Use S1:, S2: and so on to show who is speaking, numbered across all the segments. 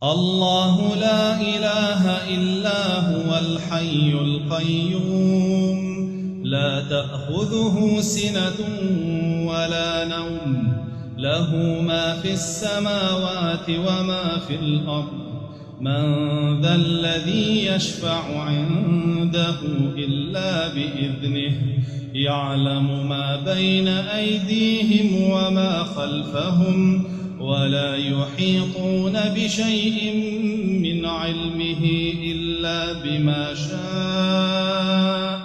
S1: الله لا إله إلا هو الحي القيوم لا تأخذه سنة ولا نوم له ما في السماوات وما في الأرض من ذا الذي يشفع عنده إلا بإذنه يعلم ما بين أيديهم وما خلفهم ولا يحيطون بشيء من علمه إلا بما شاء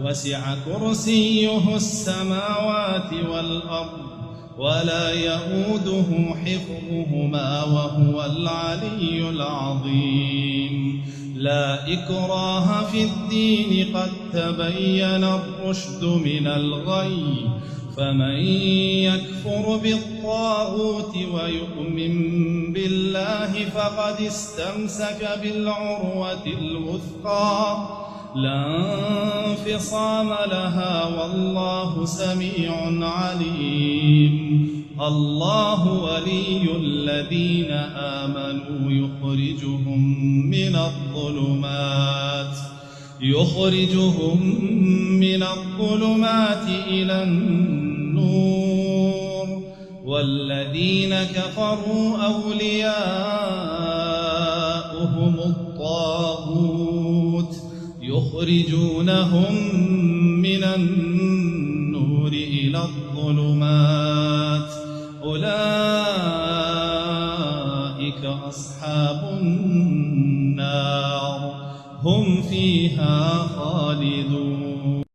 S1: وسع كرسيه السماوات والأرض ولا يؤوده حفظهما وهو العلي العظيم لا إكراه في الدين قد تبين الرشد من الغي فمن يكفر بالطاغوت ويؤمن بالله فقد استمسك بالعروة الوثقى لا انفصام لها والله سميع عليم الله ولي الذين آمنوا يخرجهم من الظلمات إلى النور والذين كفروا أولياؤهم الطاغوت يخرجونهم من النور إلى الظلمات أولئك أصحاب النار هم فيها